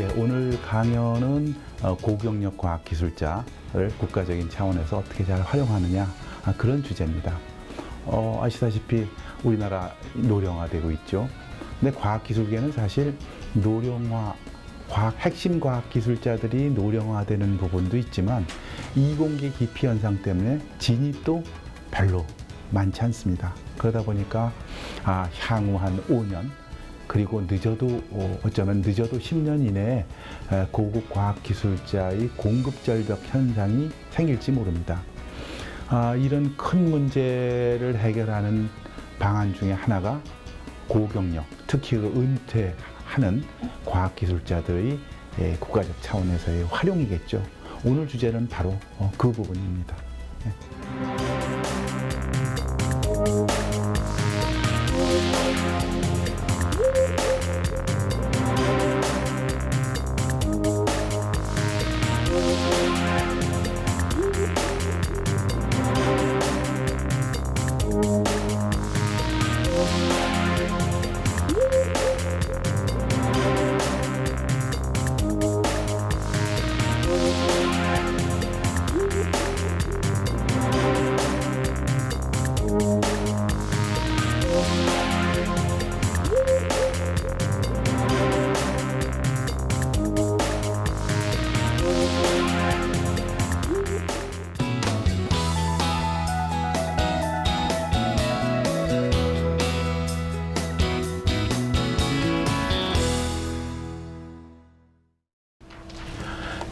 예, 오늘 강연은 고경력 과학기술자를 국가적인 차원에서 어떻게 잘 활용하느냐 그런 주제입니다. 아시다시피 우리나라 노령화되고 있죠. 근데 과학기술계는 사실 노령화, 핵심 과학기술자들이 노령화되는 부분도 있지만 이공계 기피 현상 때문에 진입도 별로 많지 않습니다. 그러다 보니까 향후 한 5년 그리고 어쩌면 늦어도 10년 이내에 고급 과학기술자의 공급절벽 현상이 생길지 모릅니다. 이런 큰 문제를 해결하는 방안 중에 하나가 고경력, 특히 은퇴하는 과학기술자들의 국가적 차원에서의 활용이겠죠. 오늘 주제는 바로 그 부분입니다.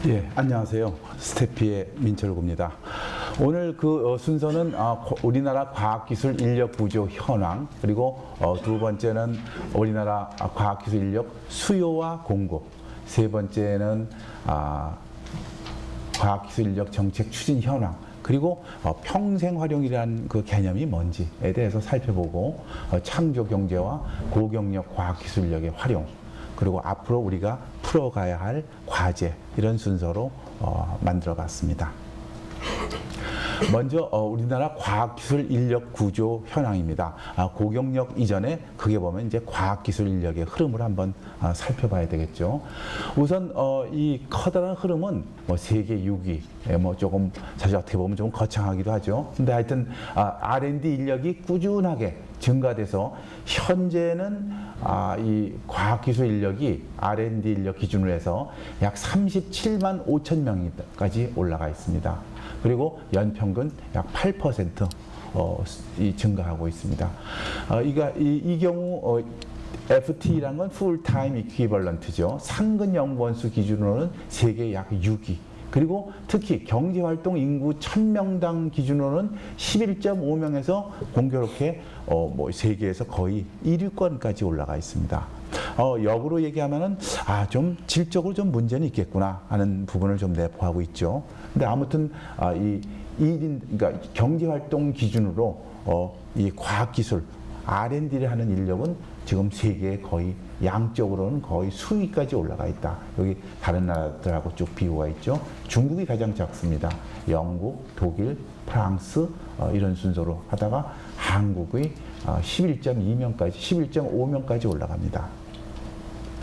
예, 안녕하세요. 스태피의 민철구입니다. 오늘 그 순서는 우리나라 과학기술 인력 구조 현황, 그리고 두 번째는 우리나라 과학기술 인력 수요와 공급, 세 번째는 과학기술 인력 정책 추진 현황, 그리고 평생 활용이라는 그 개념이 뭔지에 대해서 살펴보고 창조 경제와 고경력 과학기술 인력의 활용, 그리고 앞으로 우리가 풀어가야 할 과제, 이런 순서로 만들어 봤습니다. 먼저 우리나라 과학기술 인력 구조 현황입니다. 고경력 이전에 크게 보면 이제 과학기술 인력의 흐름을 한번 살펴봐야 되겠죠. 우선 이 커다란 흐름은 세계 6위, 조금 사실 어떻게 보면 좀 거창하기도 하죠. 근데 하여튼 R&D 인력이 꾸준하게 증가돼서 현재는 이 과학기술 인력이 R&D 인력 기준으로 해서 약 37만 5천 명까지 올라가 있습니다. 그리고 연평균 약 8% 증가하고 있습니다. 이 경우 FT라는 건 풀타임 이퀴벌런트죠. 상근 연구원수 기준으로는 세계 약 6위. 그리고 특히 경제활동 인구 1000명당 기준으로는 11.5명에서 공교롭게 세계에서 거의 1위권까지 올라가 있습니다. 역으로 얘기하면은 좀 질적으로 좀 문제는 있겠구나 하는 부분을 좀 내포하고 있죠. 근데 아무튼 그러니까 경제활동 기준으로 이 과학기술 R&D를 하는 인력은 지금 세계에 거의 양적으로는 거의 수위까지 올라가 있다. 여기 다른 나라들하고 쭉 비교가 있죠. 중국이 가장 작습니다. 영국, 독일, 프랑스 이런 순서로 하다가 한국의 11.2명까지, 11.5명까지 올라갑니다.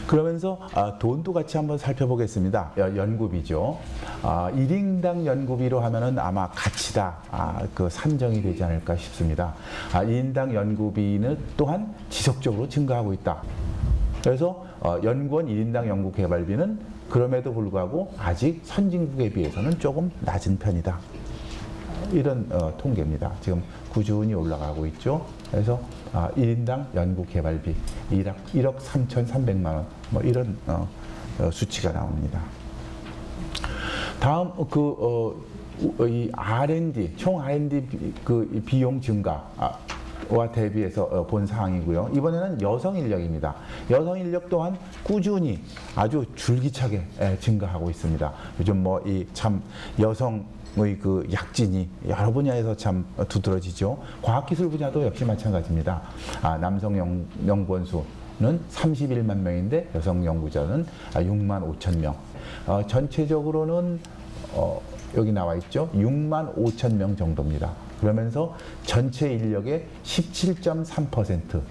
그러면서 돈도 같이 한번 살펴보겠습니다. 연구비죠. 1인당 연구비로 하면은 아마 가치다 그 산정이 되지 않을까 싶습니다. 1인당 연구비는 또한 지속적으로 증가하고 있다. 그래서 연구원 1인당 연구 개발비는 그럼에도 불구하고 아직 선진국에 비해서는 조금 낮은 편이다. 이런 통계입니다. 지금 꾸준히 올라가고 있죠. 그래서 1인당 연구 개발비 1억 3,300만 원 이런 수치가 나옵니다. 다음 이 R&D 총 R&D 그 비용 증가와 대비해서 본 사항이고요. 이번에는 여성 인력입니다. 여성 인력 또한 꾸준히 아주 줄기차게 증가하고 있습니다. 요즘 이 참 여성의 그 약진이 여러 분야에서 참 두드러지죠. 과학기술 분야도 역시 마찬가지입니다. 남성 연구원 수는 31만 명인데 여성 연구자는 6만 5천 명. 전체적으로는 여기 나와 있죠. 6만 5천 명 정도입니다. 그러면서 전체 인력의 17.3%.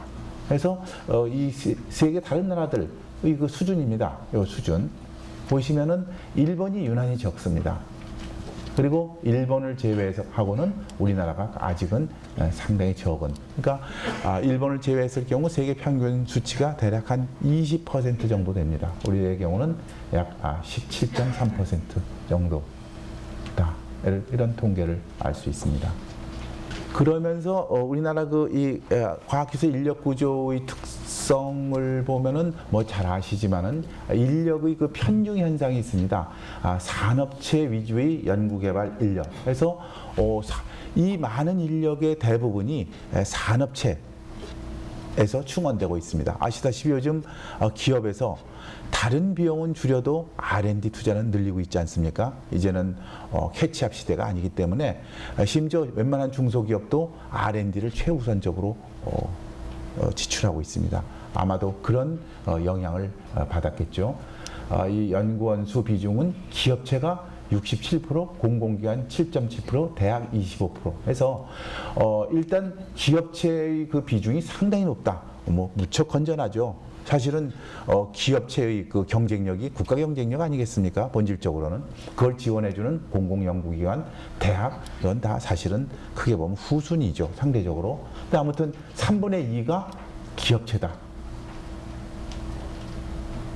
그래서 이 세계 다른 나라들의 그 수준입니다. 이 수준. 보시면은 일본이 유난히 적습니다. 그리고 일본을 제외해서 하고는 우리나라가 아직은 상당히 적은. 그러니까 일본을 제외했을 경우 세계 평균 수치가 대략 한 20% 정도 됩니다. 우리의 경우는 약 17.3% 정도다. 이런 통계를 알 수 있습니다. 그러면서 우리나라 이 과학기술 인력 구조의 특성을 보면은 뭐 잘 아시지만은 인력의 그 편중 현상이 있습니다. 산업체 위주의 연구개발 인력. 그래서 이 많은 인력의 대부분이 산업체에서 충원되고 있습니다. 아시다시피 요즘 기업에서 다른 비용은 줄여도 R&D 투자는 늘리고 있지 않습니까? 이제는 캐치업 시대가 아니기 때문에 심지어 웬만한 중소기업도 R&D를 최우선적으로 지출하고 있습니다. 아마도 그런 영향을 받았겠죠. 이 연구원 수 비중은 기업체가 67%, 공공기관 7.7%, 대학 25% 해서 일단 기업체의 그 비중이 상당히 높다. 뭐 무척 건전하죠. 사실은 기업체의 그 경쟁력이 국가 경쟁력 아니겠습니까? 본질적으로는 그걸 지원해주는 공공연구기관, 대학 이건 다 사실은 크게 보면 후순위죠, 상대적으로. 근데 아무튼 3분의 2가 기업체다.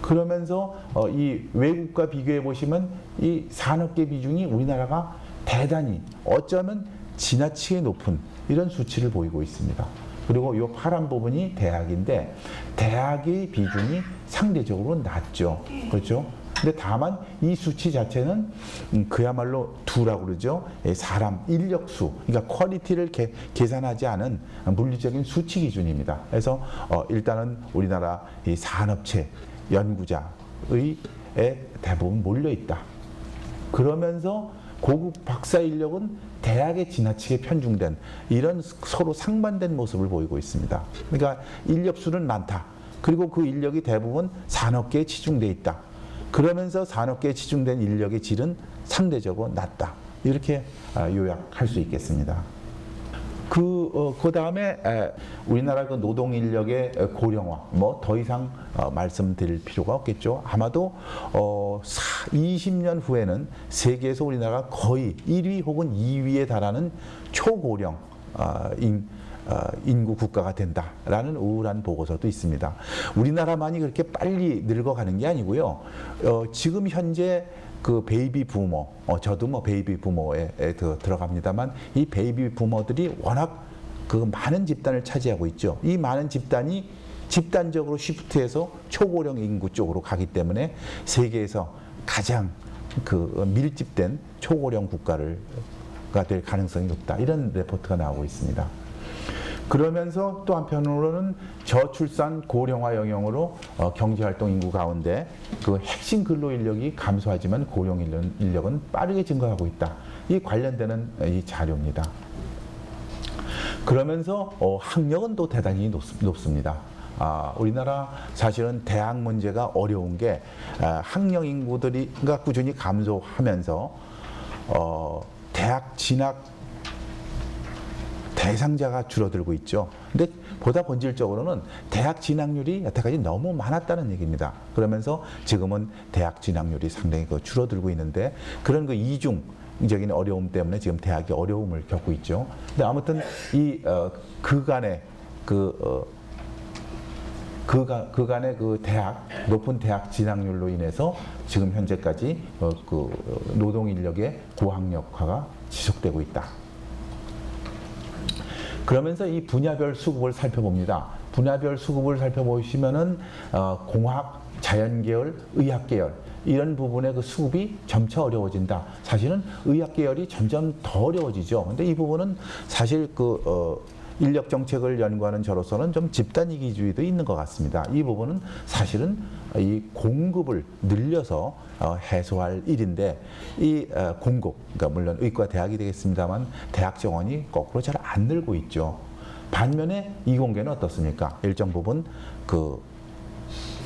그러면서 이 외국과 비교해 보시면 이 산업계 비중이 우리나라가 대단히 어쩌면 지나치게 높은 이런 수치를 보이고 있습니다. 그리고 이 파란 부분이 대학인데 대학의 비중이 상대적으로 낮죠. 그렇죠? 근데 다만 이 수치 자체는 그야말로 두라고 그러죠. 사람, 인력수, 그러니까 퀄리티를 계산하지 않은 물리적인 수치 기준입니다. 그래서 일단은 우리나라 이 산업체, 연구자의 대부분 몰려있다. 그러면서 고급 박사 인력은 대학에 지나치게 편중된 이런 서로 상반된 모습을 보이고 있습니다. 그러니까 인력 수는 많다. 그리고 그 인력이 대부분 산업계에 치중돼 있다. 그러면서 산업계에 치중된 인력의 질은 상대적으로 낮다. 이렇게 요약할 수 있겠습니다. 그 다음에 우리나라 그 노동 인력의 고령화, 뭐 더 이상 말씀드릴 필요가 없겠죠. 아마도 20년 후에는 세계에서 우리나라가 거의 1위 혹은 2위에 달하는 초고령 인구 국가가 된다라는 우울한 보고서도 있습니다. 우리나라만이 그렇게 빨리 늙어가는 게 아니고요. 지금 현재 그 베이비 부모, 저도 뭐 베이비 부모에 들어갑니다만 이 베이비 부모들이 워낙 그 많은 집단을 차지하고 있죠. 이 많은 집단이 집단적으로 시프트해서 초고령 인구 쪽으로 가기 때문에 세계에서 가장 그 밀집된 초고령 국가가 될 가능성이 높다. 이런 레포트가 나오고 있습니다. 그러면서 또 한편으로는 저출산 고령화 영향으로 경제활동 인구 가운데 그 핵심 근로 인력이 감소하지만 고령 인력은 빠르게 증가하고 있다. 이 관련되는 이 자료입니다. 그러면서 학력은 또 대단히 높습니다. 우리나라 사실은 대학 문제가 어려운 게 학령 인구가 꾸준히 감소하면서 대학 진학 대상자가 줄어들고 있죠. 근데 보다 본질적으로는 대학 진학률이 여태까지 너무 많았다는 얘기입니다. 그러면서 지금은 대학 진학률이 상당히 줄어들고 있는데 그런 그 이중적인 어려움 때문에 지금 대학이 어려움을 겪고 있죠. 근데 아무튼 이 그간의 그간의 그 높은 대학 진학률로 인해서 지금 현재까지 노동 인력의 고학력화가 지속되고 있다. 그러면서 이 분야별 수급을 살펴봅니다. 분야별 수급을 살펴보시면은 공학, 자연계열, 의학계열 이런 부분의 그 수급이 점차 어려워진다. 사실은 의학계열이 점점 더 어려워지죠. 근데 이 부분은 사실 인력 정책을 연구하는 저로서는 좀 집단이기주의도 있는 것 같습니다. 이 부분은 사실은 이 공급을 늘려서 해소할 일인데 이 공급, 그러니까 물론 의과 대학이 되겠습니다만 대학 정원이 거꾸로 잘 안 늘고 있죠. 반면에 이공계는 어떻습니까? 일정 부분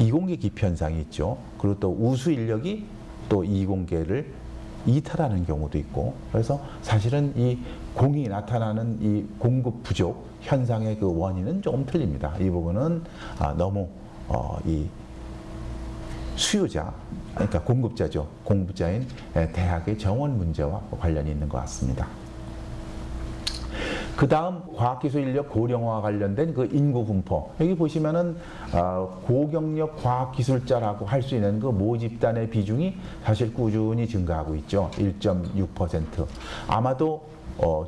이공계 기피 현상이 있죠. 그리고 또 우수 인력이 또 이공계를 이탈하는 경우도 있고, 그래서 사실은 이 공이 나타나는 이 공급 부족 현상의 그 원인은 조금 틀립니다. 이 부분은 너무 수요자, 그러니까 공급자죠. 공급자인 대학의 정원 문제와 관련이 있는 것 같습니다. 그 다음 과학기술 인력 고령화와 관련된 그 인구 분포. 여기 보시면은 고경력 과학기술자라고 할 수 있는 그 모집단의 비중이 사실 꾸준히 증가하고 있죠. 1.6%. 아마도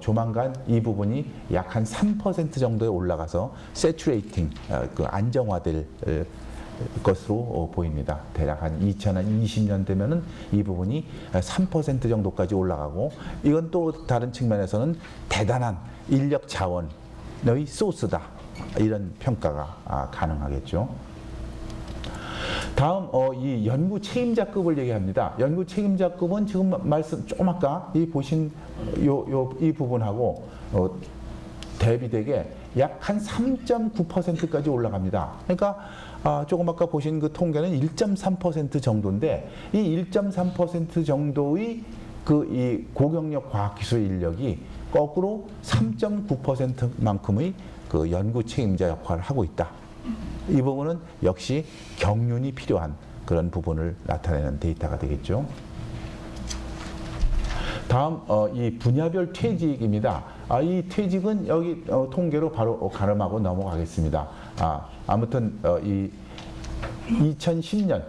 조만간 이 부분이 약 한 3% 정도에 올라가서 세츄레이팅, 그 안정화될 것으로 보입니다. 대략 한 2020년 되면은 이 부분이 3% 정도까지 올라가고, 이건 또 다른 측면에서는 대단한 인력 자원의 소스다, 이런 평가가 가능하겠죠. 다음 이 연구 책임자급을 얘기합니다. 연구 책임자급은 지금 말씀 좀 아까 이 보신 이 부분하고 대비되게 약 한 3.9%까지 올라갑니다. 그러니까 조금 아까 보신 그 통계는 1.3% 정도인데, 이 1.3% 정도의 그 이 고경력 과학기술 인력이 거꾸로 3.9%만큼의 그 연구 책임자 역할을 하고 있다. 이 부분은 역시 경륜이 필요한 그런 부분을 나타내는 데이터가 되겠죠. 다음 이 분야별 퇴직입니다. 이 퇴직은 여기 통계로 바로 가름하고 넘어가겠습니다. 아무튼 이 2010년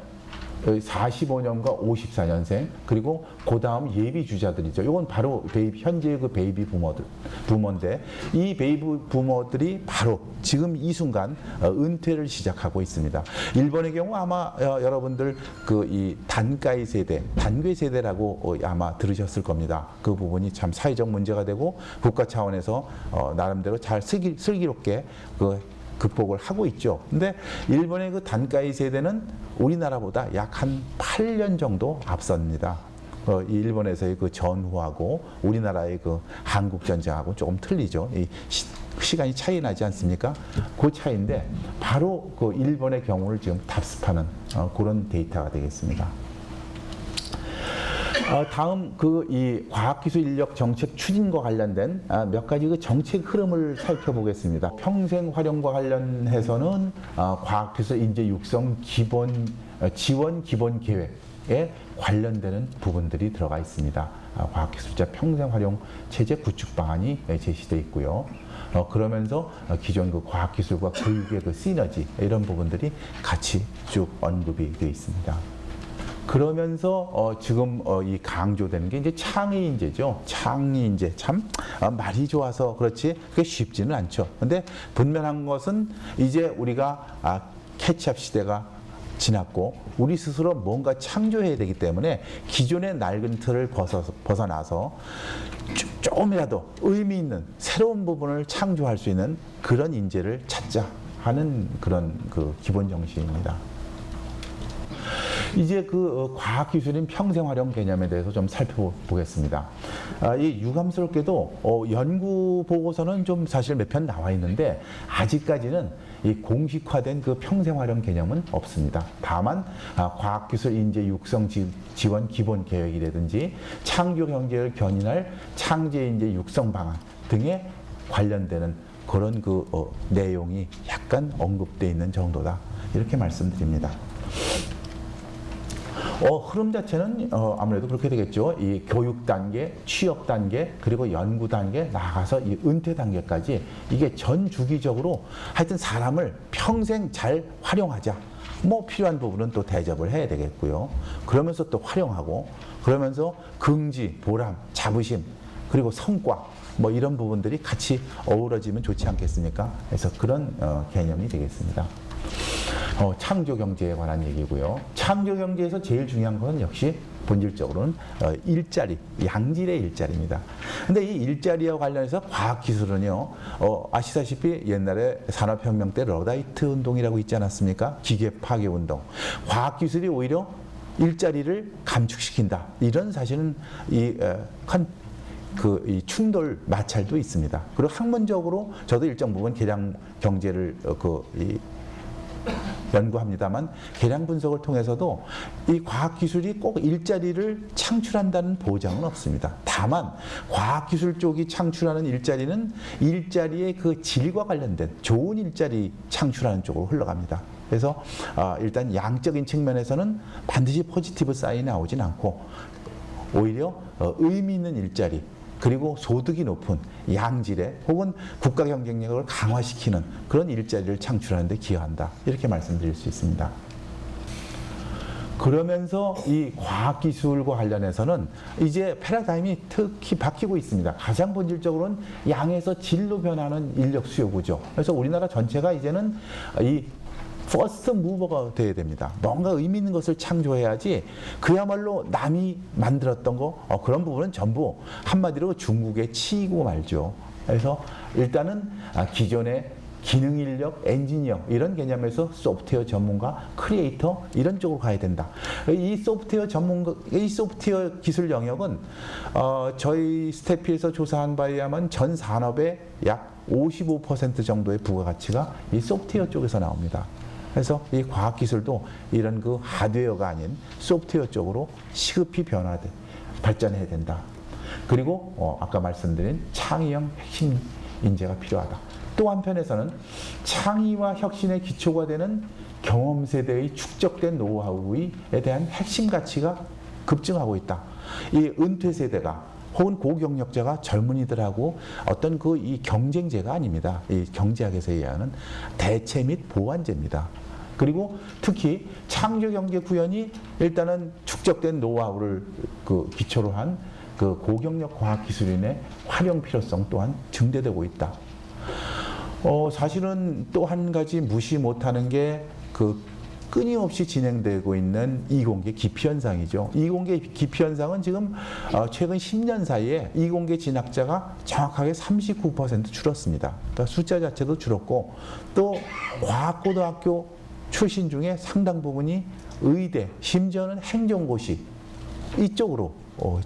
45년과 54년생, 그리고 그 다음 예비 주자들이죠. 이건 바로 현재 그 베이비 부모인데, 이 베이비 부모들이 바로 지금 이 순간 은퇴를 시작하고 있습니다. 일본의 경우 아마 여러분들 그 이 단가이 세대, 단괴 세대라고 아마 들으셨을 겁니다. 그 부분이 참 사회적 문제가 되고 국가 차원에서 나름대로 잘 슬기롭게 극복을 하고 있죠. 근데 일본의 그 단가이 세대는 우리나라보다 약 한 8년 정도 앞섭니다. 일본에서의 그 전후하고 우리나라의 그 한국 전쟁하고 조금 틀리죠. 이 시간이 차이 나지 않습니까? 그 차이인데 바로 그 일본의 경우를 지금 답습하는 그런 데이터가 되겠습니다. 다음 그 이 과학기술 인력 정책 추진과 관련된 몇 가지 그 정책 흐름을 살펴보겠습니다. 평생 활용과 관련해서는 과학기술 인재 육성 지원 기본 계획에 관련되는 부분들이 들어가 있습니다. 과학기술자 평생 활용 체제 구축 방안이 제시되어 있고요. 그러면서 기존 그 과학기술과 교육의 그 시너지, 이런 부분들이 같이 쭉 언급이 되어 있습니다. 그러면서 지금 이 강조되는 게 이제 창의 인재죠. 창의 인재, 참 말이 좋아서 그렇지 그게 쉽지는 않죠. 근데 분명한 것은 이제 우리가 캐치업 시대가 지났고 우리 스스로 뭔가 창조해야 되기 때문에 기존의 낡은 틀을 벗어나서 조금이라도 의미 있는 새로운 부분을 창조할 수 있는 그런 인재를 찾자 하는 그런 그 기본 정신입니다. 이제 그 과학기술인 평생활용 개념에 대해서 좀 살펴보겠습니다. 이 유감스럽게도 연구 보고서는 좀 사실 몇 편 나와 있는데 아직까지는 이 공식화된 그 평생활용 개념은 없습니다. 다만 과학기술 인재 육성 지원 기본 계획이라든지 창조 경제를 견인할 창제 인재 육성 방안 등에 관련되는 그런 그 내용이 약간 언급되어 있는 정도다, 이렇게 말씀드립니다. 흐름 자체는 아무래도 그렇게 되겠죠. 이 교육 단계, 취업 단계, 그리고 연구 단계, 나아가서 이 은퇴 단계까지 이게 전 주기적으로 하여튼 사람을 평생 잘 활용하자. 뭐 필요한 부분은 또 대접을 해야 되겠고요. 그러면서 또 활용하고, 그러면서 긍지, 보람, 자부심, 그리고 성과, 뭐 이런 부분들이 같이 어우러지면 좋지 않겠습니까? 그래서 그런 개념이 되겠습니다. 창조 경제에 관한 얘기고요. 창조 경제에서 제일 중요한 건 역시 본질적으로는 일자리, 양질의 일자리입니다. 근데 이 일자리와 관련해서 과학기술은요, 아시다시피 옛날에 산업혁명 때 러다이트 운동이라고 있지 않았습니까? 기계 파괴 운동. 과학기술이 오히려 일자리를 감축시킨다. 이런 사실은 이 충돌 마찰도 있습니다. 그리고 학문적으로 저도 일정 부분 계량 경제를 연구합니다만, 계량 분석을 통해서도 이 과학기술이 꼭 일자리를 창출한다는 보장은 없습니다. 다만 과학기술 쪽이 창출하는 일자리는 일자리의 그 질과 관련된 좋은 일자리 창출하는 쪽으로 흘러갑니다. 그래서 일단 양적인 측면에서는 반드시 포지티브 사인이 나오진 않고 오히려 의미 있는 일자리 그리고 소득이 높은 양질의 혹은 국가 경쟁력을 강화시키는 그런 일자리를 창출하는 데 기여한다. 이렇게 말씀드릴 수 있습니다. 그러면서 이 과학기술과 관련해서는 이제 패러다임이 특히 바뀌고 있습니다. 가장 본질적으로는 양에서 질로 변하는 인력 수요 구조. 그래서 우리나라 전체가 이제는 이 퍼스트 무버가 돼야 됩니다. 뭔가 의미 있는 것을 창조해야지 그야말로 남이 만들었던 거 그런 부분은 전부 한마디로 중국에 치이고 말죠. 그래서 일단은 기존의 기능 인력, 엔지니어 이런 개념에서 소프트웨어 전문가, 크리에이터 이런 쪽으로 가야 된다. 이 소프트웨어 전문가, 이 소프트웨어 기술 영역은 저희 스태피에서 조사한 바에 의하면 전 산업의 약 55% 정도의 부가가치가 이 소프트웨어 쪽에서 나옵니다. 그래서 이 과학기술도 이런 그 하드웨어가 아닌 소프트웨어 쪽으로 시급히 발전해야 된다. 그리고 아까 말씀드린 창의형 핵심 인재가 필요하다. 또 한편에서는 창의와 혁신의 기초가 되는 경험 세대의 축적된 노하우에 대한 핵심 가치가 급증하고 있다. 이 은퇴 세대가 혹은 고경력자가 젊은이들하고 어떤 그 이 경쟁제가 아닙니다. 이 경제학에서 얘기하는 대체 및 보완제입니다. 그리고 특히 창조경제 구현이 일단은 축적된 노하우를 그 기초로 한 그 고경력 과학기술인의 활용 필요성 또한 증대되고 있다. 사실은 또 한 가지 무시 못하는 게 그 끊임없이 진행되고 있는 이공계 기피 현상이죠. 이공계 기피 현상은 지금 최근 10년 사이에 이공계 진학자가 정확하게 39% 줄었습니다. 그러니까 숫자 자체도 줄었고 또 과학고등학교 출신 중에 상당 부분이 의대, 심지어는 행정고시 이쪽으로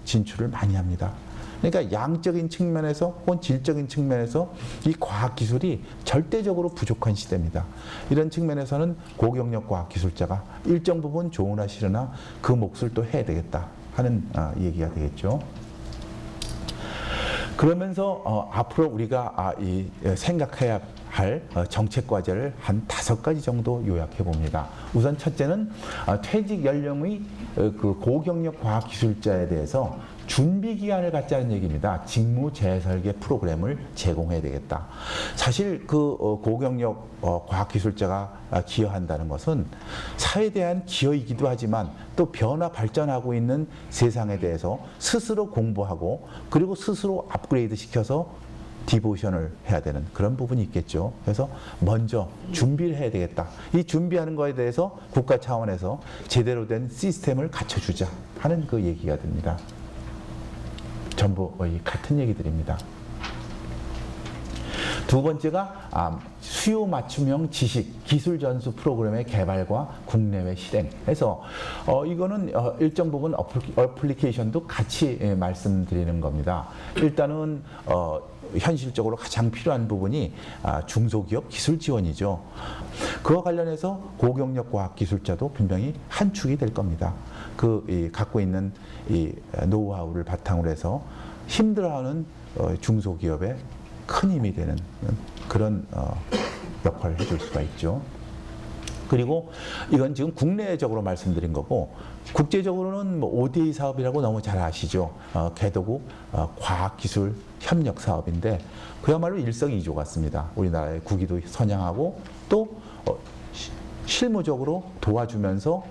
진출을 많이 합니다. 그러니까 양적인 측면에서 혹은 질적인 측면에서 이 과학기술이 절대적으로 부족한 시대입니다. 이런 측면에서는 고경력 과학기술자가 일정 부분 조언하 실으나 그 몫을 또 해야 되겠다 하는 얘기가 되겠죠. 그러면서 앞으로 우리가 생각해야 할 정책 과제를 한 5가지 정도 요약해 봅니다. 우선 첫째는 퇴직 연령의 그 고경력 과학기술자에 대해서 준비 기간을 갖자는 얘기입니다. 직무 재설계 프로그램을 제공해야 되겠다. 사실 그 고경력 과학기술자가 기여한다는 것은 사회에 대한 기여이기도 하지만 또 변화 발전하고 있는 세상에 대해서 스스로 공부하고 그리고 스스로 업그레이드 시켜서 디보션을 해야 되는 그런 부분이 있겠죠. 그래서 먼저 준비를 해야 되겠다. 이 준비하는 거에 대해서 국가 차원에서 제대로 된 시스템을 갖춰주자 하는 그 얘기가 됩니다. 전부 같은 얘기들입니다. 두 번째가 수요 맞춤형 지식, 기술 전수 프로그램의 개발과 국내외 실행. 해서 이거는 일정 부분 어플리케이션도 같이 말씀드리는 겁니다. 일단은 현실적으로 가장 필요한 부분이 중소기업 기술 지원이죠. 그와 관련해서 고경력 과학기술자도 분명히 한 축이 될 겁니다. 갖고 있는 이 노하우를 바탕으로 해서 힘들어하는 중소기업에 큰 힘이 되는 그런 역할을 해줄 수가 있죠. 그리고 이건 지금 국내적으로 말씀드린 거고 국제적으로는 뭐 ODA 사업이라고 너무 잘 아시죠. 개도국 과학기술 협력 사업인데 그야말로 일석이조 같습니다. 우리나라의 국위도 선양하고 또 실무적으로 도와주면서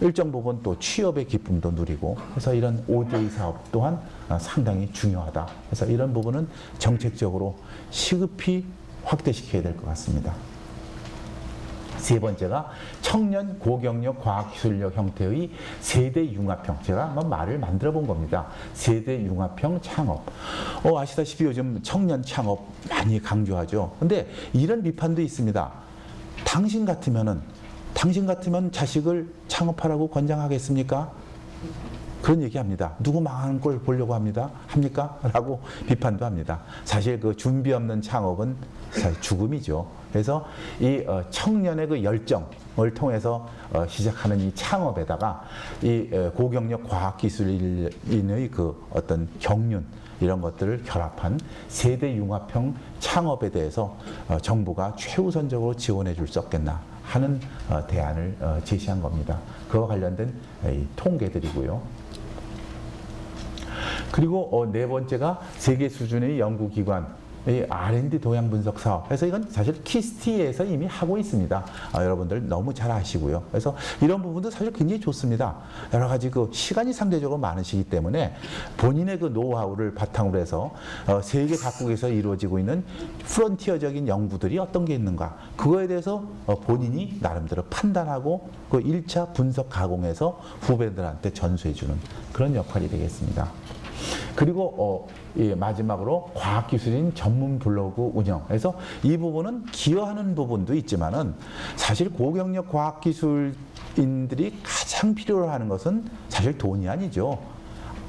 일정 부분 또 취업의 기쁨도 누리고 그래서 이런 ODA 사업 또한 상당히 중요하다. 그래서 이런 부분은 정책적으로 시급히 확대시켜야 될 것 같습니다. 세 번째가 청년 고경력 과학기술력 형태의 세대 융합형. 제가 한번 말을 만들어 본 겁니다. 세대 융합형 창업. 아시다시피 요즘 청년 창업 많이 강조하죠. 근데 이런 비판도 있습니다. 당신 같으면 자식을 창업하라고 권장하겠습니까? 그런 얘기합니다. 누구 망하는 걸 보려고 합니까? 라고 비판도 합니다. 사실 그 준비 없는 창업은 사실 죽음이죠. 그래서 이 청년의 그 열정을 통해서 시작하는 이 창업에다가 이 고경력 과학기술인의 그 어떤 경륜 이런 것들을 결합한 세대 융합형 창업에 대해서 정부가 최우선적으로 지원해 줄 수 없겠나 하는 대안을 제시한 겁니다. 그와 관련된 통계들이고요. 그리고 네 번째가 세계 수준의 연구기관 R&D 동향 분석 사업. 그래서 이건 사실 키스티에서 이미 하고 있습니다. 여러분들 너무 잘 아시고요. 그래서 이런 부분도 사실 굉장히 좋습니다. 여러 가지 그 시간이 상대적으로 많으시기 때문에 본인의 그 노하우를 바탕으로 해서 세계 각국에서 이루어지고 있는 프론티어적인 연구들이 어떤 게 있는가. 그거에 대해서 본인이 나름대로 판단하고 그 1차 분석 가공해서 후배들한테 전수해주는 그런 역할이 되겠습니다. 그리고 마지막으로 과학기술인 전문 블로그 운영. 그래서 이 부분은 기여하는 부분도 있지만은 사실 고경력 과학기술인들이 가장 필요로 하는 것은 사실 돈이 아니죠.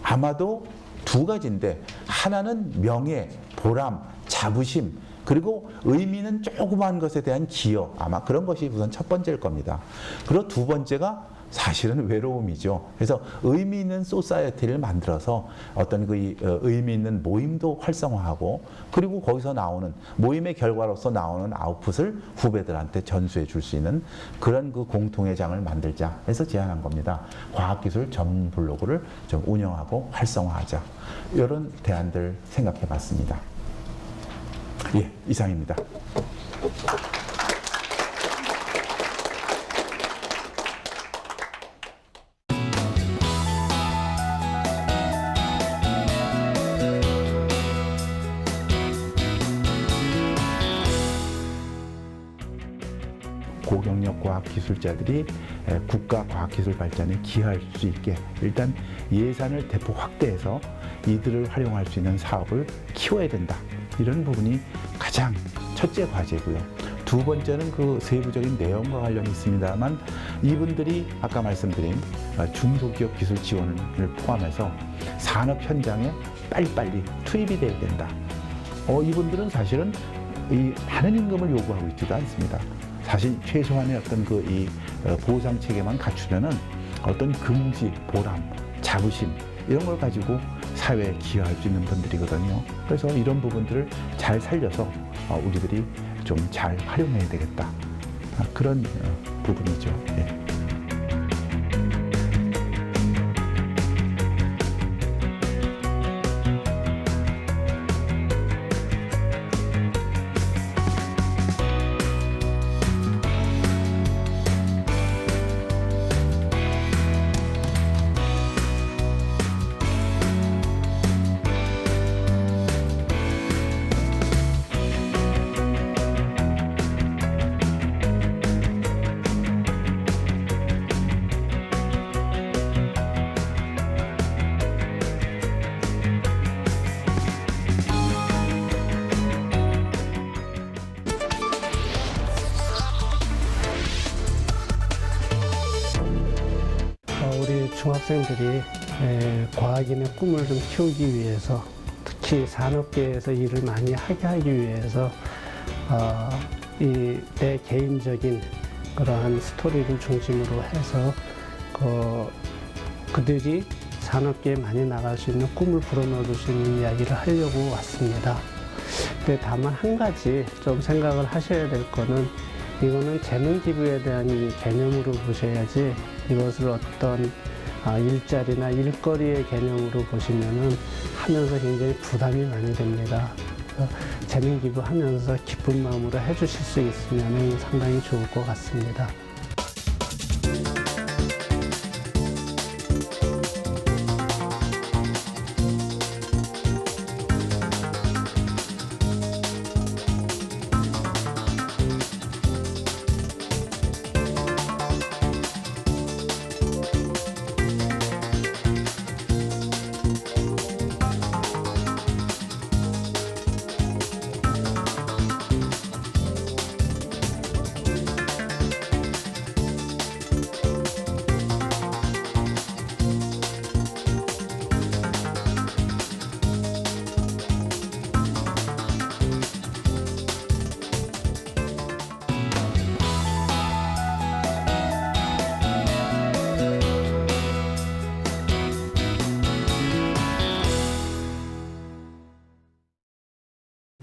아마도 두 가지인데 하나는 명예, 보람, 자부심, 그리고 의미 있는 조그만 것에 대한 기여. 아마 그런 것이 우선 첫 번째일 겁니다. 그리고 두 번째가 사실은 외로움이죠. 그래서 의미 있는 소사이어티를 만들어서 어떤 그 의미 있는 모임도 활성화하고 그리고 거기서 나오는 모임의 결과로서 나오는 아웃풋을 후배들한테 전수해 줄 수 있는 그런 그 공통의 장을 만들자 해서 제안한 겁니다. 과학기술 전문 블로그를 좀 운영하고 활성화하자. 이런 대안들 생각해 봤습니다. 예, 이상입니다. 고경력 과학기술자들이 국가 과학기술 발전에 기여할 수 있게 일단 예산을 대폭 확대해서 이들을 활용할 수 있는 사업을 키워야 된다. 이런 부분이 가장 첫째 과제고요. 두 번째는 그 세부적인 내용과 관련이 있습니다만 이분들이 아까 말씀드린 중소기업 기술 지원을 포함해서 산업 현장에 빨리빨리 투입이 돼야 된다. 이분들은 사실은 많은 임금을 요구하고 있지도 않습니다. 사실 최소한의 어떤 보상 체계만 갖추면은 어떤 긍지, 보람, 자부심 이런 걸 가지고 사회에 기여할 수 있는 분들이거든요. 그래서 이런 부분들을 잘 살려서 우리들이 좀 잘 활용해야 되겠다. 그런 부분이죠. 예. 우리 중학생들이 과학인의 꿈을 좀 키우기 위해서 특히 산업계에서 일을 많이 하게 하기 위해서 내 개인적인 그러한 스토리를 중심으로 해서 그들이 산업계에 많이 나갈 수 있는 꿈을 불어넣을 수 있는 이야기를 하려고 왔습니다. 근데 다만 한 가지 좀 생각을 하셔야 될 거는 이거는 재능 기부에 대한 개념으로 보셔야지 이것을 어떤 일자리나 일거리의 개념으로 보시면은 하면서 굉장히 부담이 많이 됩니다. 재능 기부하면서 기쁜 마음으로 해주실 수 있으면 상당히 좋을 것 같습니다.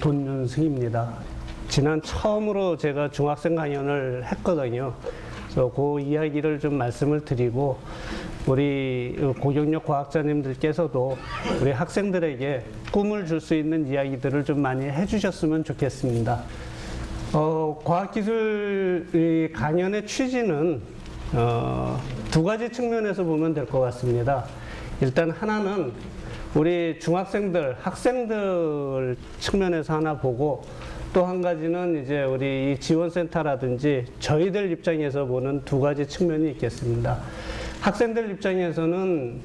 돈 연승입니다. 지난 처음으로 제가 중학생 강연을 했거든요. 그래서 그 이야기를 좀 말씀을 드리고 우리 고경력 과학자님들께서도 우리 학생들에게 꿈을 줄 수 있는 이야기들을 좀 많이 해주셨으면 좋겠습니다. 과학기술 강연의 취지는 두 가지 측면에서 보면 될 것 같습니다. 일단 하나는 우리 중학생들, 학생들 측면에서 하나 보고 또 한 가지는 이제 우리 이 지원센터라든지 저희들 입장에서 보는 두 가지 측면이 있겠습니다. 학생들 입장에서는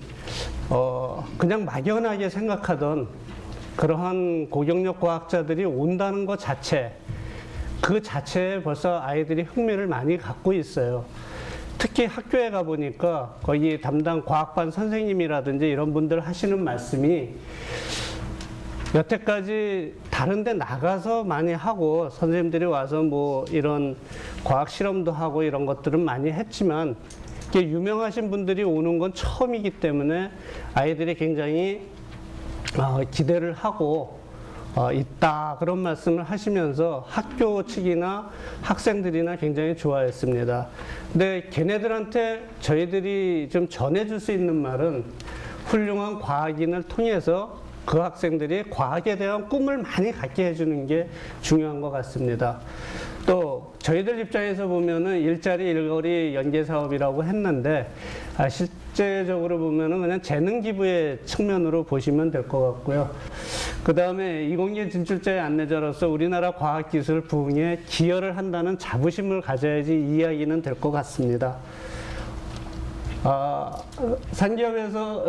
그냥 막연하게 생각하던 그러한 고경력 과학자들이 온다는 것 자체, 그 자체에 벌써 아이들이 흥미를 많이 갖고 있어요. 특히 학교에 가보니까 거기 담당 과학반 선생님이라든지 이런 분들 하시는 말씀이 여태까지 다른 데 나가서 많이 하고 선생님들이 와서 뭐 이런 과학 실험도 하고 이런 것들은 많이 했지만 이게 유명하신 분들이 오는 건 처음이기 때문에 아이들이 굉장히 기대를 하고 있다 그런 말씀을 하시면서 학교 측이나 학생들이나 굉장히 좋아했습니다. 근데 걔네들한테 저희들이 좀 전해줄 수 있는 말은 훌륭한 과학인을 통해서 그 학생들이 과학에 대한 꿈을 많이 갖게 해주는 게 중요한 것 같습니다. 또 저희들 입장에서 보면은 일자리 일거리 연계 사업이라고 했는데 실제적으로 보면은 그냥 재능 기부의 측면으로 보시면 될 것 같고요. 그 다음에 이공계 진출자의 안내자로서 우리나라 과학기술 부흥에 기여를 한다는 자부심을 가져야지 이야기는 될 것 같습니다. 산기업에서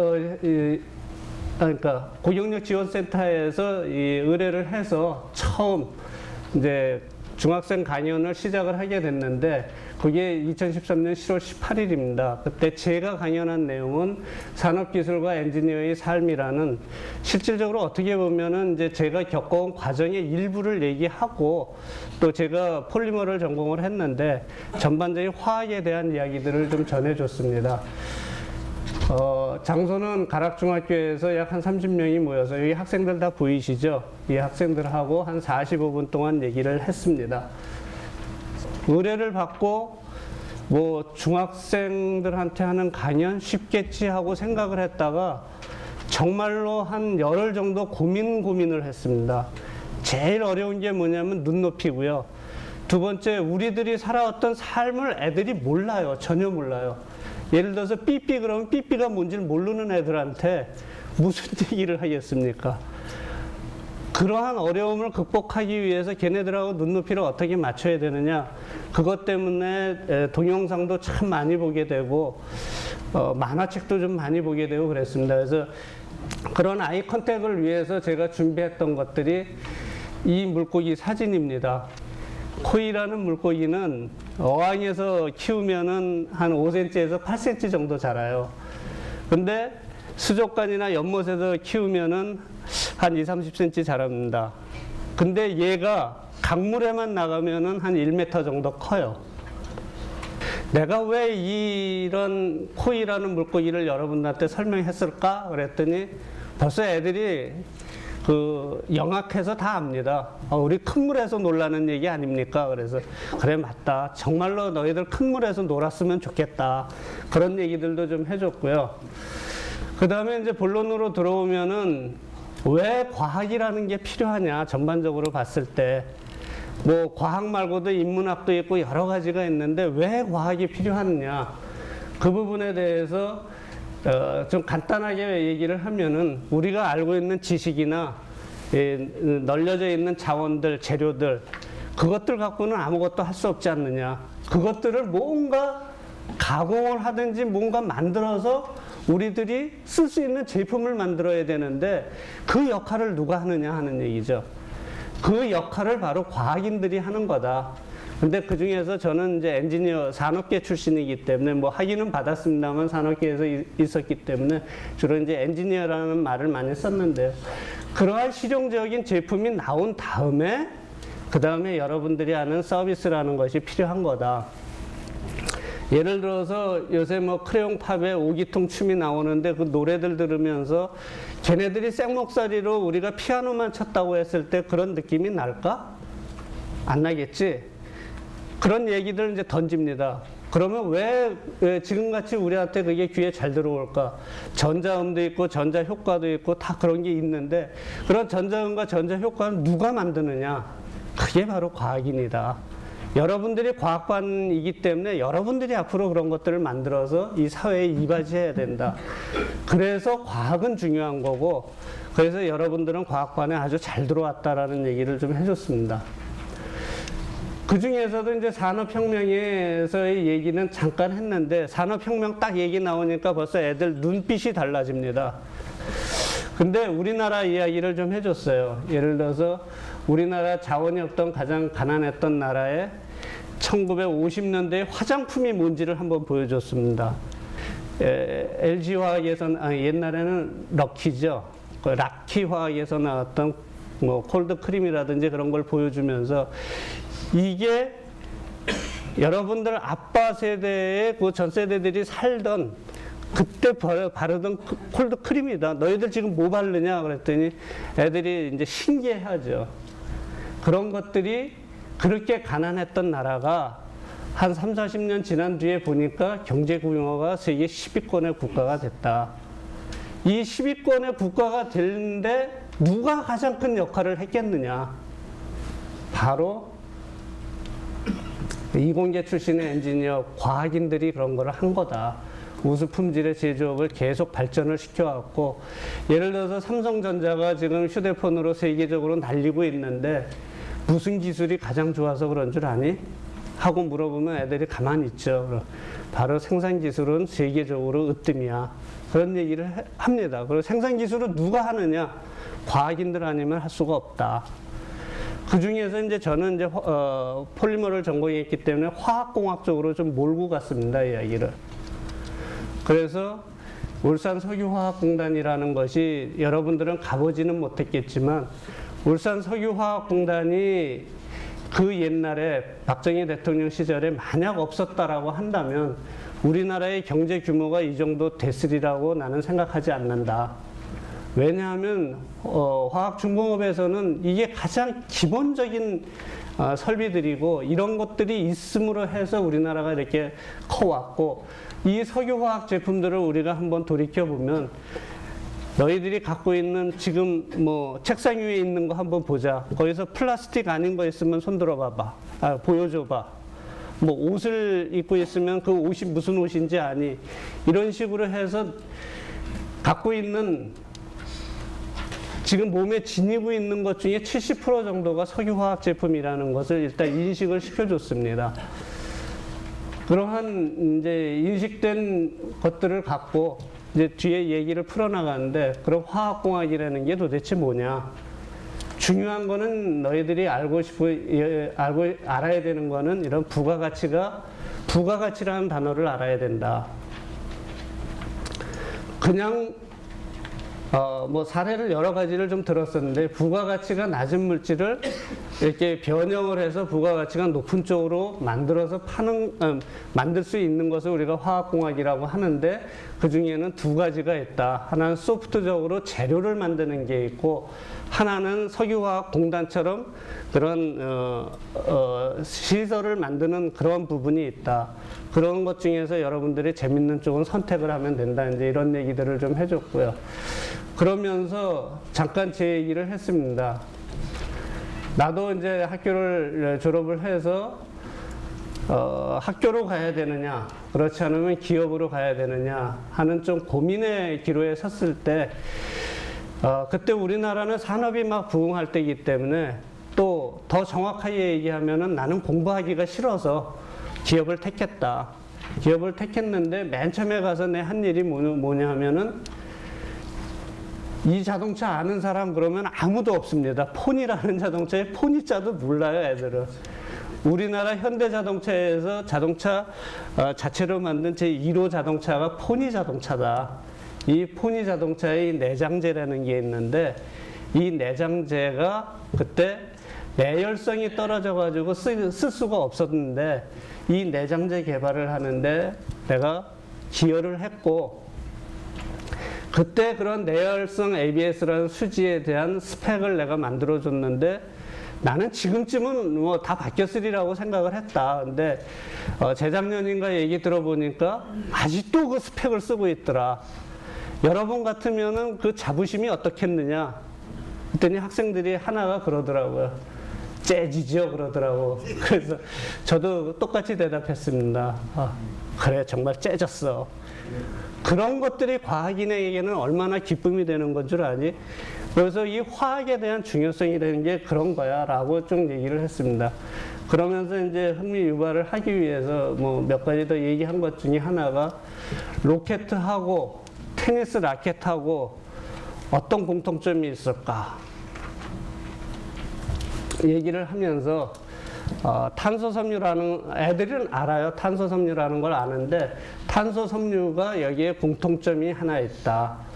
그러니까 고경력 지원센터에서 이 의뢰를 해서 처음 이제 중학생 강연을 시작을 하게 됐는데 그게 2013년 10월 18일입니다. 그때 제가 강연한 내용은 산업기술과 엔지니어의 삶이라는 실질적으로 어떻게 보면은 이제 제가 겪어온 과정의 일부를 얘기하고 또 제가 폴리머를 전공을 했는데 전반적인 화학에 대한 이야기들을 좀 전해줬습니다. 장소는 가락중학교에서 약 한 30명이 모여서 여기 학생들 다 보이시죠? 이 학생들하고 한 45분 동안 얘기를 했습니다. 의뢰를 받고 뭐 중학생들한테 하는 강연 쉽겠지 하고 생각을 했다가 정말로 한 열흘 정도 고민을 했습니다. 제일 어려운 게 뭐냐면 눈높이고요. 두 번째, 우리들이 살아왔던 삶을 애들이 몰라요. 전혀 몰라요. 예를 들어서 삐삐 그러면 삐삐가 뭔지를 모르는 애들한테 무슨 얘기를 하겠습니까? 그러한 어려움을 극복하기 위해서 걔네들하고 눈높이를 어떻게 맞춰야 되느냐, 그것 때문에 동영상도 참 많이 보게 되고 만화책도 좀 많이 보게 되고 그랬습니다. 그래서 그런 아이 컨택을 위해서 제가 준비했던 것들이 이 물고기 사진입니다. 코이라는 물고기는 어항에서 키우면은 한 5cm에서 8cm 정도 자라요. 근데 수족관이나 연못에서 키우면은 한 20-30cm 자랍니다. 근데 얘가 강물에만 나가면은 한 1m 정도 커요. 내가 왜 이런 코이라는 물고기를 여러분들한테 설명했을까? 그랬더니 벌써 애들이 영악해서 다 압니다. 우리 큰 물에서 놀라는 얘기 아닙니까? 그래서 그래 맞다. 정말로 너희들 큰 물에서 놀았으면 좋겠다. 그런 얘기들도 좀 해줬고요. 그 다음에 이제 본론으로 들어오면은 왜 과학이라는 게 필요하냐, 전반적으로 봤을 때. 뭐 과학 말고도 인문학도 있고 여러 가지가 있는데 왜 과학이 필요하느냐, 그 부분에 대해서 좀 간단하게 얘기를 하면은 우리가 알고 있는 지식이나 널려져 있는 자원들, 재료들, 그것들 갖고는 아무것도 할 수 없지 않느냐. 그것들을 뭔가 가공을 하든지 뭔가 만들어서 우리들이 쓸 수 있는 제품을 만들어야 되는데 그 역할을 누가 하느냐 하는 얘기죠. 그 역할을 바로 과학인들이 하는 거다. 근데 그 중에서 저는 이제 엔지니어 산업계 출신이기 때문에 뭐 학위는 받았습니다만 산업계에서 있었기 때문에 주로 이제 엔지니어라는 말을 많이 썼는데요. 그러한 실용적인 제품이 나온 다음에 그 다음에 여러분들이 하는 서비스라는 것이 필요한 거다. 예를 들어서 요새 뭐 크레용 팝에 오기통 춤이 나오는데 그 노래들 들으면서 걔네들이 생목소리로 우리가 피아노만 쳤다고 했을 때 그런 느낌이 날까? 안 나겠지? 그런 얘기들 이제 던집니다. 그러면 왜 지금같이 우리한테 그게 귀에 잘 들어올까? 전자음도 있고 전자효과도 있고 다 그런 게 있는데 그런 전자음과 전자효과는 누가 만드느냐? 그게 바로 과학입니다. 여러분들이 과학반이기 때문에 여러분들이 앞으로 그런 것들을 만들어서 이 사회에 이바지해야 된다. 그래서 과학은 중요한 거고 그래서 여러분들은 과학반에 아주 잘 들어왔다라는 얘기를 좀 해줬습니다. 그 중에서도 이제 산업혁명에서의 얘기는 잠깐 했는데 산업혁명 딱 얘기 나오니까 벌써 애들 눈빛이 달라집니다. 근데 우리나라 이야기를 좀 해줬어요. 예를 들어서 우리나라 자원이 없던 가장 가난했던 나라에 1950년대에 화장품이 뭔지를 한번 보여줬습니다. LG화학에서 옛날에는 럭키죠. 그 라키화학에서 나왔던 뭐 콜드크림이라든지 그런 걸 보여주면서 이게 여러분들 아빠 세대의 그 전 세대들이 살던 그때 바르던 콜드크림이다. 너희들 지금 뭐 바르냐? 그랬더니 애들이 이제 신기해하죠. 그런 것들이 그렇게 가난했던 나라가 한 3, 40년 지난 뒤에 보니까 경제 규모가 세계 10위권의 국가가 됐다. 이 10위권의 국가가 되는데 누가 가장 큰 역할을 했겠느냐? 바로 이공계 출신의 엔지니어, 과학인들이 그런 거를 한 거다. 우수 품질의 제조업을 계속 발전을 시켜왔고, 예를 들어서 삼성전자가 지금 휴대폰으로 세계적으로 날리고 있는데 무슨 기술이 가장 좋아서 그런 줄 아니? 하고 물어보면 애들이 가만히 있죠. 바로 생산 기술은 세계적으로 으뜸이야. 그런 얘기를 합니다. 그리고 생산 기술은 누가 하느냐? 과학인들 아니면 할 수가 없다. 그 중에서 이제 저는 이제 폴리머를 전공했기 때문에 화학공학 쪽으로 좀 몰고 갔습니다, 이야기를. 그래서 울산 석유화학공단이라는 것이 여러분들은 가보지는 못했겠지만 울산 석유화학공단이 그 옛날에 박정희 대통령 시절에 만약 없었다라고 한다면 우리나라의 경제 규모가 이 정도 됐으리라고 나는 생각하지 않는다. 왜냐하면 화학중공업에서는 이게 가장 기본적인 설비들이고 이런 것들이 있음으로 해서 우리나라가 이렇게 커왔고 이 석유화학 제품들을 우리가 한번 돌이켜보면 너희들이 갖고 있는 지금 뭐 책상 위에 있는 거 한번 보자. 거기서 플라스틱 아닌 거 있으면 손들어 봐봐. 보여줘 봐. 뭐 옷을 입고 있으면 그 옷이 무슨 옷인지 아니. 이런 식으로 해서 갖고 있는 지금 몸에 지니고 있는 것 중에 70% 정도가 석유화학 제품이라는 것을 일단 인식을 시켜줬습니다. 그러한 이제 인식된 것들을 갖고 이제 뒤에 얘기를 풀어나가는데 그럼 화학공학이라는 게 도대체 뭐냐? 중요한 거는 너희들이 알아야 되는 거는 이런 부가가치라는 단어를 알아야 된다. 그냥 뭐 사례를 여러 가지를 좀 들었었는데 부가가치가 낮은 물질을 이렇게 변형을 해서 부가가치가 높은 쪽으로 만들어서 만들 수 있는 것을 우리가 화학공학이라고 하는데 그 중에는 두 가지가 있다. 하나는 소프트적으로 재료를 만드는 게 있고 하나는 석유화학공단처럼 그런 시설을 만드는 그런 부분이 있다. 그런 것 중에서 여러분들이 재밌는 쪽은 선택을 하면 된다. 이제 이런 얘기들을 좀 해줬고요. 그러면서 잠깐 제 얘기를 했습니다. 나도 이제 학교를 졸업을 해서 학교로 가야 되느냐, 그렇지 않으면 기업으로 가야 되느냐 하는 좀 고민의 기로에 섰을 때 그때 우리나라는 산업이 막 부흥할 때이기 때문에 또 더 정확하게 얘기하면은 나는 공부하기가 싫어서 기업을 택했다. 기업을 택했는데 맨 처음에 가서 내 한 일이 뭐냐 하면은 이 자동차 아는 사람 그러면 아무도 없습니다. 폰이라는 자동차에 폰이자도 몰라요, 애들은. 우리나라 현대자동차에서 자동차 자체로 만든 제1호 자동차가 포니 자동차다. 이 포니 자동차의 내장재라는 게 있는데 이 내장재가 그때 내열성이 떨어져 가지고 쓸 수가 없었는데 이 내장재 개발을 하는데 내가 기여를 했고 그때 그런 내열성 ABS라는 수지에 대한 스펙을 내가 만들어 줬는데 나는 지금쯤은 뭐 다 바뀌었으리라고 생각을 했다. 근데 재작년인가 얘기 들어보니까 아직도 그 스펙을 쓰고 있더라. 여러분 같으면은 그 자부심이 어떻겠느냐? 그랬더니 학생들이 하나가 그러더라고요. 재즈죠 그러더라고. 그래서 저도 똑같이 대답했습니다. 그래 정말 재졌어. 그런 것들이 과학인에게는 얼마나 기쁨이 되는 건 줄 아니? 그래서 이 화학에 대한 중요성이라는 게 그런 거야 라고 좀 얘기를 했습니다. 그러면서 이제 흥미 유발을 하기 위해서 뭐 몇 가지 더 얘기한 것 중에 하나가 로켓하고 테니스 라켓하고 어떤 공통점이 있을까 얘기를 하면서 탄소섬유라는 애들은 알아요. 탄소섬유라는 걸 아는데 탄소섬유가 여기에 공통점이 하나 있다.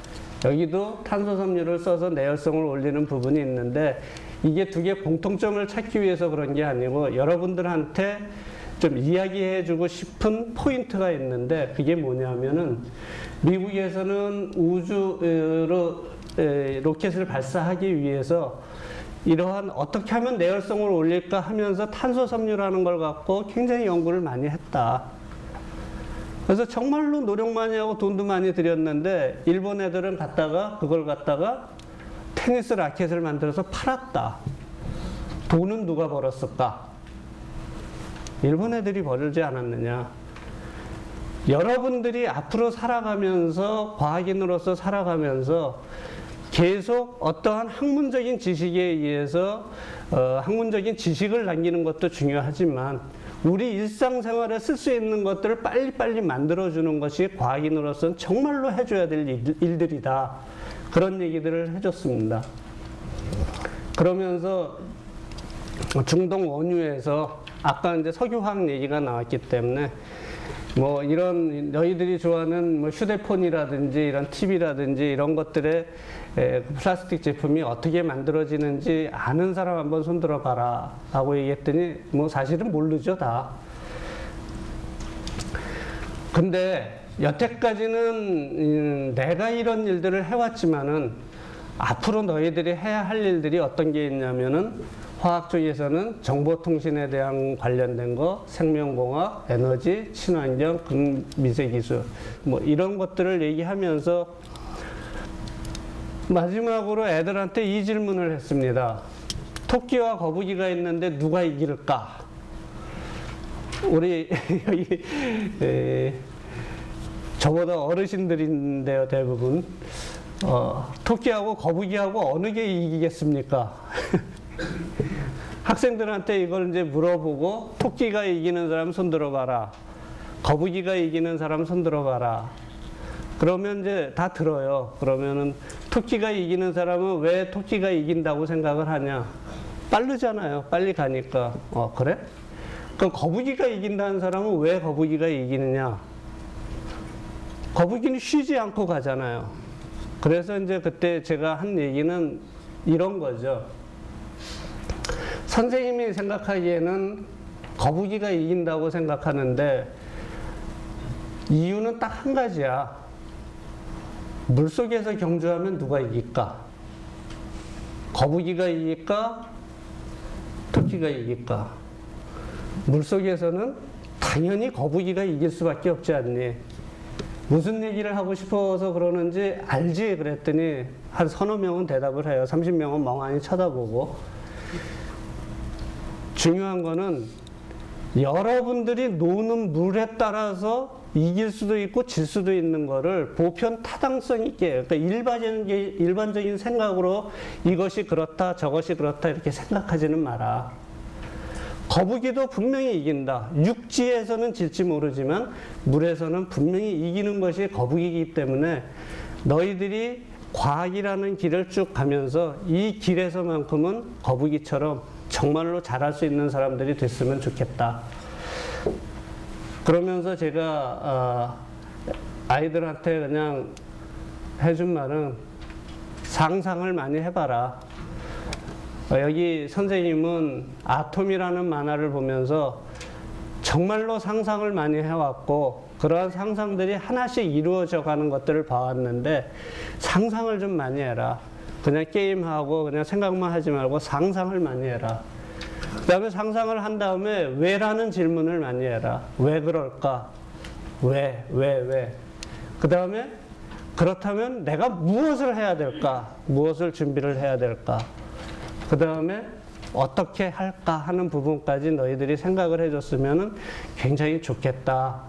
여기도 탄소섬유를 써서 내열성을 올리는 부분이 있는데 이게 두 개 공통점을 찾기 위해서 그런 게 아니고 여러분들한테 좀 이야기해주고 싶은 포인트가 있는데 그게 뭐냐면은 미국에서는 우주로 로켓을 발사하기 위해서 이러한 어떻게 하면 내열성을 올릴까 하면서 탄소섬유라는 걸 갖고 굉장히 연구를 많이 했다. 그래서 정말로 노력 많이 하고 돈도 많이 들였는데 일본 애들은 그걸 갖다가 테니스 라켓을 만들어서 팔았다. 돈은 누가 벌었을까? 일본 애들이 벌지 않았느냐. 여러분들이 앞으로 살아가면서 과학인으로서 살아가면서 계속 어떠한 학문적인 지식에 의해서 학문적인 지식을 남기는 것도 중요하지만 우리 일상생활에 쓸 수 있는 것들을 빨리빨리 만들어주는 것이 과학인으로서는 정말로 해줘야 될 일들이다. 그런 얘기들을 해줬습니다. 그러면서 중동 원유에서 아까 이제 석유화학 얘기가 나왔기 때문에 뭐 이런 너희들이 좋아하는 뭐 휴대폰이라든지 이런 TV라든지 이런 것들의 플라스틱 제품이 어떻게 만들어지는지 아는 사람 한번 손들어 봐라 하고 얘기했더니 뭐 사실은 모르죠 다. 근데 여태까지는 내가 이런 일들을 해왔지만은 앞으로 너희들이 해야 할 일들이 어떤 게 있냐면은 화학 쪽에서는 정보통신에 대한 관련된 거, 생명공학, 에너지, 친환경, 극미세기술 뭐 이런 것들을 얘기하면서 마지막으로 애들한테 이 질문을 했습니다. 토끼와 거북이가 있는데 누가 이길까? 우리 여기 저보다 어르신들인데요 대부분 토끼하고 거북이하고 어느 게 이기겠습니까? 학생들한테 이걸 이제 물어보고 토끼가 이기는 사람 손 들어봐라. 거북이가 이기는 사람 손 들어봐라. 그러면 이제 다 들어요. 그러면은 토끼가 이기는 사람은 왜 토끼가 이긴다고 생각을 하냐? 빠르잖아요. 빨리 가니까. 그래? 그럼 거북이가 이긴다는 사람은 왜 거북이가 이기느냐? 거북이는 쉬지 않고 가잖아요. 그래서 이제 그때 제가 한 얘기는 이런 거죠. 선생님이 생각하기에는 거북이가 이긴다고 생각하는데 이유는 딱 한 가지야. 물속에서 경주하면 누가 이길까? 거북이가 이길까? 토끼가 이길까? 물속에서는 당연히 거북이가 이길 수밖에 없지 않니? 무슨 얘기를 하고 싶어서 그러는지 알지? 그랬더니 한 서너 명은 대답을 해요. 30명은 멍하니 쳐다보고. 중요한 거는 여러분들이 노는 물에 따라서 이길 수도 있고 질 수도 있는 거를 보편 타당성 있게, 그러니까 일반적인 생각으로 이것이 그렇다 저것이 그렇다 이렇게 생각하지는 마라. 거북이도 분명히 이긴다. 육지에서는 질지 모르지만 물에서는 분명히 이기는 것이 거북이기 때문에 너희들이 과학이라는 길을 쭉 가면서 이 길에서만큼은 거북이처럼 정말로 잘할 수 있는 사람들이 됐으면 좋겠다. 그러면서 제가 아이들한테 그냥 해준 말은 상상을 많이 해봐라. 여기 선생님은 아톰이라는 만화를 보면서 정말로 상상을 많이 해왔고 그러한 상상들이 하나씩 이루어져 가는 것들을 봐왔는데 상상을 좀 많이 해라. 그냥 게임하고 그냥 생각만 하지 말고 상상을 많이 해라. 그 다음에 상상을 한 다음에 왜라는 질문을 많이 해라. 왜 그럴까? 왜? 그 다음에 그렇다면 내가 무엇을 해야 될까? 무엇을 준비를 해야 될까? 그 다음에 어떻게 할까 하는 부분까지 너희들이 생각을 해줬으면 굉장히 좋겠다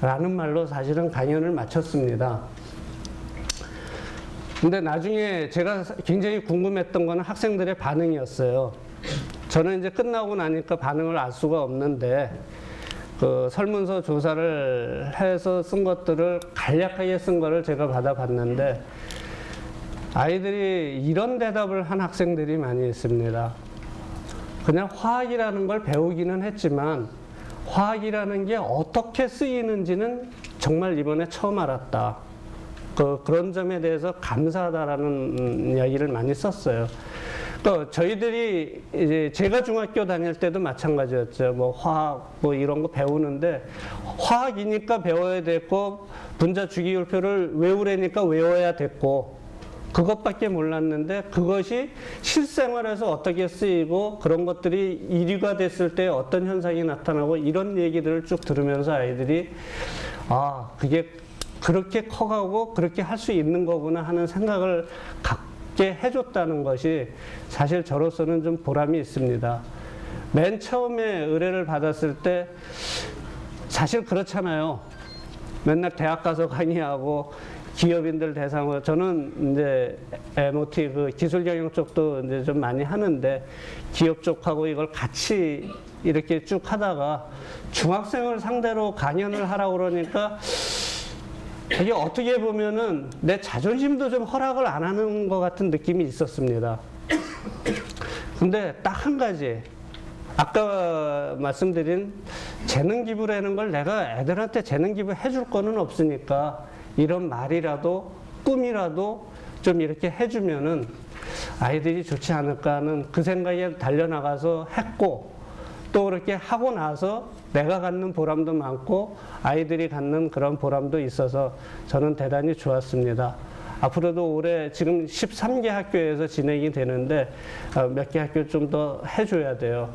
라는 말로 사실은 강연을 마쳤습니다. 근데 나중에 제가 굉장히 궁금했던 거는 학생들의 반응이었어요. 저는 이제 끝나고 나니까 반응을 알 수가 없는데 그 설문서 조사를 해서 쓴 것들을 간략하게 쓴 거를 제가 받아봤는데 아이들이 이런 대답을 한 학생들이 많이 있습니다. 그냥 화학이라는 걸 배우기는 했지만 화학이라는 게 어떻게 쓰이는지는 정말 이번에 처음 알았다. 그런 점에 대해서 감사하다라는 이야기를 많이 썼어요. 또 저희들이 이제 제가 중학교 다닐 때도 마찬가지였죠. 뭐 화학 뭐 이런 거 배우는데 화학이니까 배워야 됐고 분자 주기율표를 외우려니까 외워야 됐고 그것밖에 몰랐는데 그것이 실생활에서 어떻게 쓰이고 그런 것들이 일위가 됐을 때 어떤 현상이 나타나고 이런 얘기들을 쭉 들으면서 아이들이 아 그게 그렇게 커가고 그렇게 할 수 있는 거구나 하는 생각을 갖게 해줬다는 것이 사실 저로서는 좀 보람이 있습니다. 맨 처음에 의뢰를 받았을 때 사실 그렇잖아요. 맨날 대학 가서 강의하고 기업인들 대상으로 저는 이제 MOT 그 기술 경영 쪽도 이제 좀 많이 하는데 기업 쪽하고 이걸 같이 이렇게 쭉 하다가 중학생을 상대로 강연을 하라고 그러니까 이게 어떻게 보면은 내 자존심도 좀 허락을 안 하는 것 같은 느낌이 있었습니다. 근데 딱 한 가지 아까 말씀드린 재능 기부라는 걸 내가 애들한테 재능 기부 해줄 거는 없으니까 이런 말이라도 꿈이라도 좀 이렇게 해주면은 아이들이 좋지 않을까 하는 그 생각에 달려나가서 했고 또 그렇게 하고 나서 내가 갖는 보람도 많고 아이들이 갖는 그런 보람도 있어서 저는 대단히 좋았습니다. 앞으로도 올해 지금 13개 학교에서 진행이 되는데 몇 개 학교 좀 더 해줘야 돼요.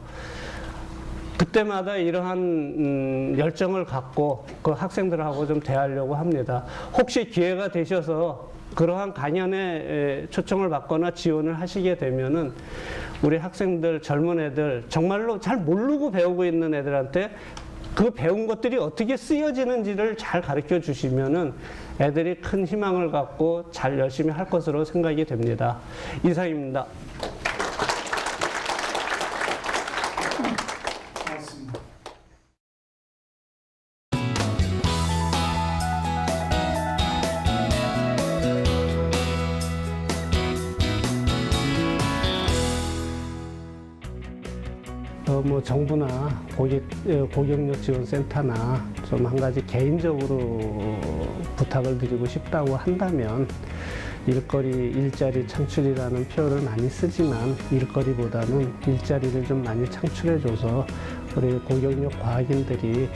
그때마다 이러한 열정을 갖고 그 학생들하고 좀 대하려고 합니다. 혹시 기회가 되셔서 그러한 강연에 초청을 받거나 지원을 하시게 되면은 우리 학생들, 젊은 애들, 정말로 잘 모르고 배우고 있는 애들한테 그 배운 것들이 어떻게 쓰여지는지를 잘 가르쳐 주시면은 애들이 큰 희망을 갖고 잘 열심히 할 것으로 생각이 됩니다. 이상입니다. 뭐 정부나 고경력 지원센터나 좀 한 가지 개인적으로 부탁을 드리고 싶다고 한다면 일자리 창출이라는 표현을 많이 쓰지만 일거리보다는 일자리를 좀 많이 창출해줘서 우리 고경력 과학인들이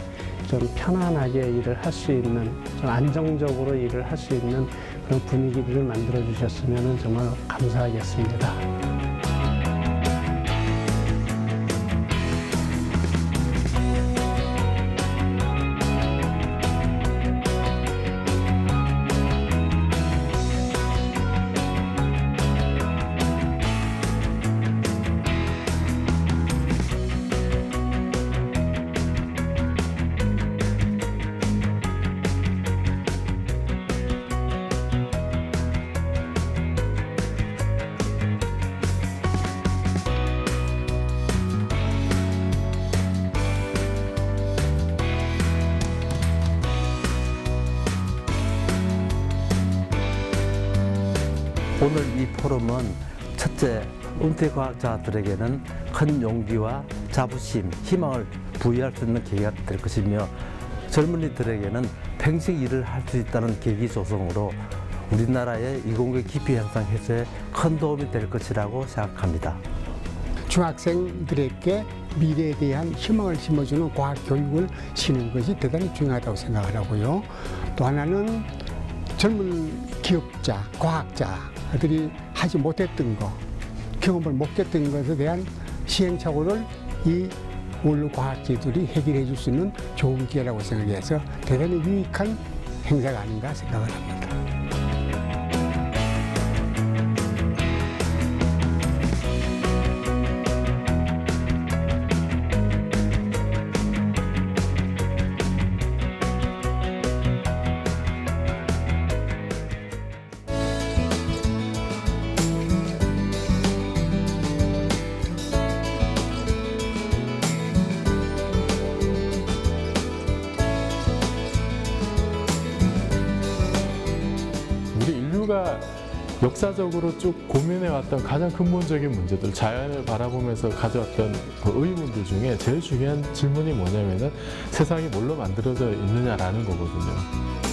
좀 편안하게 일을 할 수 있는, 좀 안정적으로 일을 할 수 있는 그런 분위기를 만들어 주셨으면 정말 감사하겠습니다. 오늘 이 포럼은 첫째, 은퇴과학자들에게는 큰 용기와 자부심, 희망을 부여할 수 있는 계기가 될 것이며 젊은이들에게는 평생 일을 할 수 있다는 계기 조성으로 우리나라의 이공계 기피 향상 해소에 큰 도움이 될 것이라고 생각합니다. 중학생들에게 미래에 대한 희망을 심어주는 과학 교육을 시키는 것이 대단히 중요하다고 생각을 하고요. 또 하나는 젊은 기업자, 과학자들이 하지 못했던 거, 경험을 못했던 것에 대한 시행착오를 이 원로 과학기술이 해결해 줄 수 있는 좋은 기회라고 생각해서 대단히 유익한 행사가 아닌가 생각을 합니다. 우리 인류가 역사적으로 쭉 고민해왔던 가장 근본적인 문제들, 자연을 바라보면서 가져왔던 그 의문들 중에 제일 중요한 질문이 뭐냐면은 세상이 뭘로 만들어져 있느냐라는 거거든요.